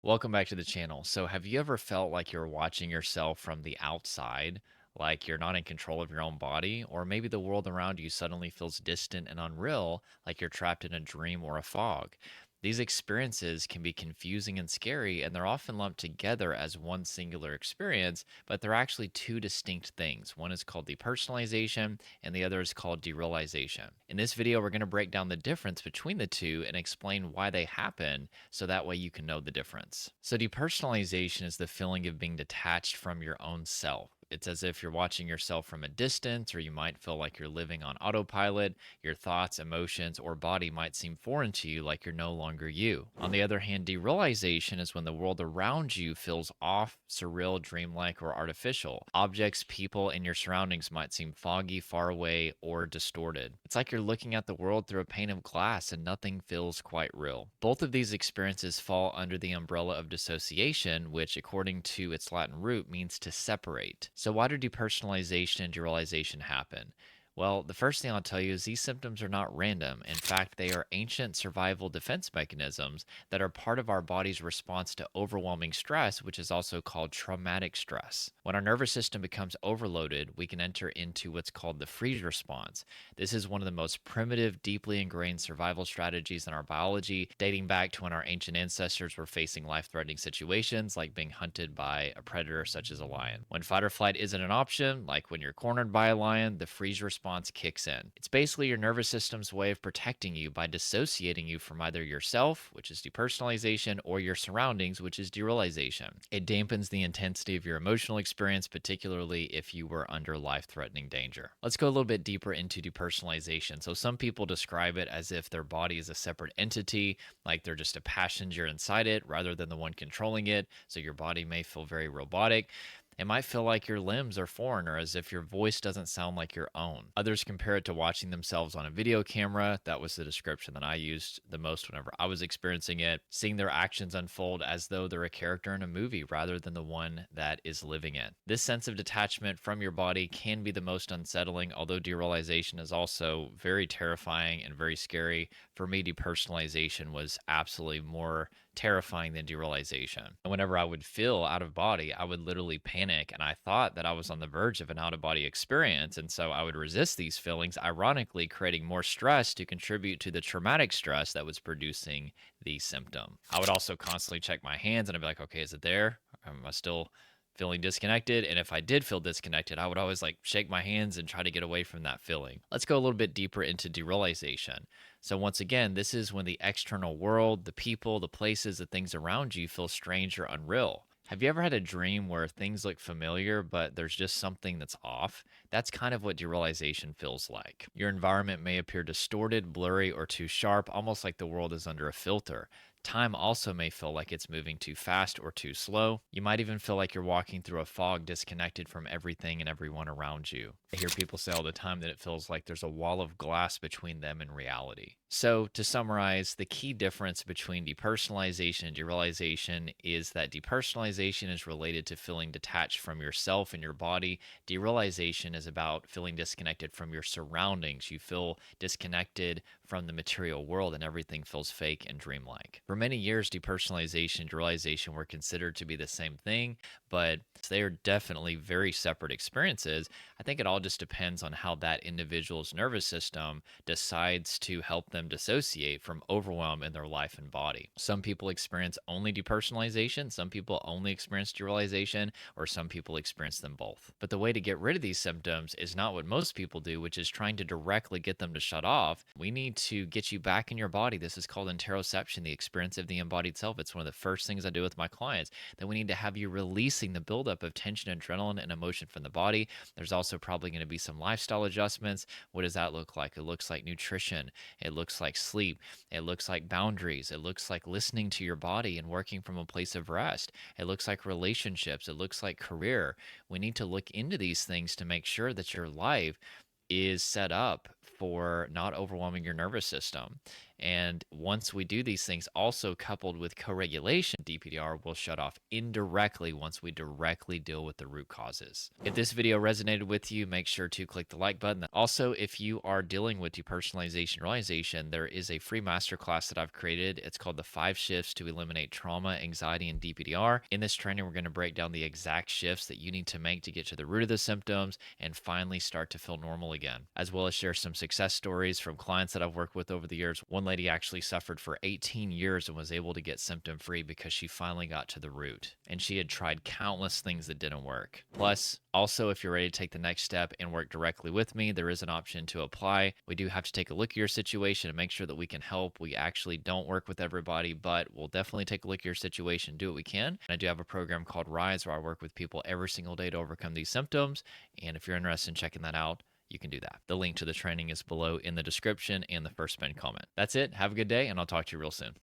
Welcome back to the channel. So, have you ever felt like you're watching yourself from the outside, like you're not in control of your own body, or maybe the world around you suddenly feels distant and unreal, like you're trapped in a dream or a fog? These experiences can be confusing and scary, and they're often lumped together as one singular experience, but they're actually two distinct things. One is called depersonalization, and the other is called derealization. In this video, we're going to break down the difference between the two and explain why they happen so that way you can know the difference. So, depersonalization is the feeling of being detached from your own self. It's as if you're watching yourself from a distance, or you might feel like you're living on autopilot. Your thoughts, emotions, or body might seem foreign to you, like you're no longer you. On the other hand, derealization is when the world around you feels off, surreal, dreamlike, or artificial. Objects, people, and your surroundings might seem foggy, far away, or distorted. It's like you're looking at the world through a pane of glass and nothing feels quite real. Both of these experiences fall under the umbrella of dissociation, which, according to its Latin root, means to separate. So, why do depersonalization and derealization happen? Well, the first thing I'll tell you is these symptoms are not random. In fact, they are ancient survival defense mechanisms that are part of our body's response to overwhelming stress, which is also called traumatic stress. When our nervous system becomes overloaded, we can enter into what's called the freeze response. This is one of the most primitive, deeply ingrained survival strategies in our biology, dating back to when our ancient ancestors were facing life threatening situations like being hunted by a predator such as a lion. When fight or flight isn't an option, like when you're cornered by a lion, the freeze response kicks in. It's basically your nervous system's way of protecting you by dissociating you from either yourself, which is depersonalization, or your surroundings, which is derealization. It dampens the intensity of your emotional experience, particularly if you were under life threatening danger. Let's go a little bit deeper into depersonalization. So, some people describe it as if their body is a separate entity, like they're just a passenger inside it rather than the one controlling it. So, your body may feel very robotic. It might feel like your limbs are foreign or as if your voice doesn't sound like your own. Others compare it to watching themselves on a video camera. That was the description that I used the most whenever I was experiencing it, seeing their actions unfold as though they're a character in a movie rather than the one that is living it. This sense of detachment from your body can be the most unsettling, although derealization is also very terrifying and very scary. For me, depersonalization was absolutely more terrifying than derealization. And whenever I would feel out of body, I would literally panic. And I thought that I was on the verge of an out of body experience. And so I would resist these feelings, ironically, creating more stress to contribute to the traumatic stress that was producing the symptom. I would also constantly check my hands and I'd be like, okay, is it there? Am I still feeling disconnected? And if I did feel disconnected, I would always like shake my hands and try to get away from that feeling. Let's go a little bit deeper into derealization. So, once again, this is when the external world, the people, the places, the things around you feel strange or unreal. Have you ever had a dream where things look familiar, but there's just something that's off? That's kind of what derealization feels like. Your environment may appear distorted, blurry, or too sharp, almost like the world is under a filter. Time also may feel like it's moving too fast or too slow. You might even feel like you're walking through a fog, disconnected from everything and everyone around you. I hear people say all the time that it feels like there's a wall of glass between them and reality. So, to summarize, the key difference between depersonalization and derealization is that depersonalization is related to feeling detached from yourself and your body. Derealization is about feeling disconnected from your surroundings. You feel disconnected from the material world and everything feels fake and dreamlike. For many years, depersonalization and derealization were considered to be the same thing, but they are definitely very separate experiences. I think it all just depends on how that individual's nervous system decides to help them dissociate from overwhelm in their life and body. Some people experience only depersonalization, some people only experience derealization, or some people experience them both. But the way to get rid of these symptoms is not what most people do, which is trying to directly get them to shut off. We need to get you back in your body. This is called interoception, the experience of the embodied self. It's one of the first things I do with my clients. Then we need to have you releasing the buildup of tension, adrenaline, and emotion from the body. There's also probably going to be some lifestyle adjustments. What does that look like? It looks like nutrition. It looks like sleep. It looks like boundaries. It looks like listening to your body and working from a place of rest. It looks like relationships. It looks like career. We need to look into these things to make sure that your life is set up for not overwhelming your nervous system. And once we do these things, also coupled with co-regulation, DPDR will shut off indirectly once we directly deal with the root causes. If this video resonated with you, make sure to click the like button. Also, if you are dealing with depersonalization realization, there is a free masterclass that I've created. It's called the 5 shifts to eliminate trauma, anxiety, and DPDR. In this training, we're going to break down the exact shifts that you need to make to get to the root of the symptoms and finally start to feel normal again, as well as share some success stories from clients that I've worked with over the years. One lady actually suffered for 18 years and was able to get symptom free because she finally got to the root, and she had tried countless things that didn't work. Plus, also, if you're ready to take the next step and work directly with me, there is an option to apply. We do have to take a look at your situation and make sure that we can help. We actually don't work with everybody, but we'll definitely take a look at your situation, do what we can. And I do have a program called Rise where I work with people every single day to overcome these symptoms. And if you're interested in checking that out, you can do that. The link to the training is below in the description and the first pinned comment. That's it. Have a good day, and I'll talk to you real soon.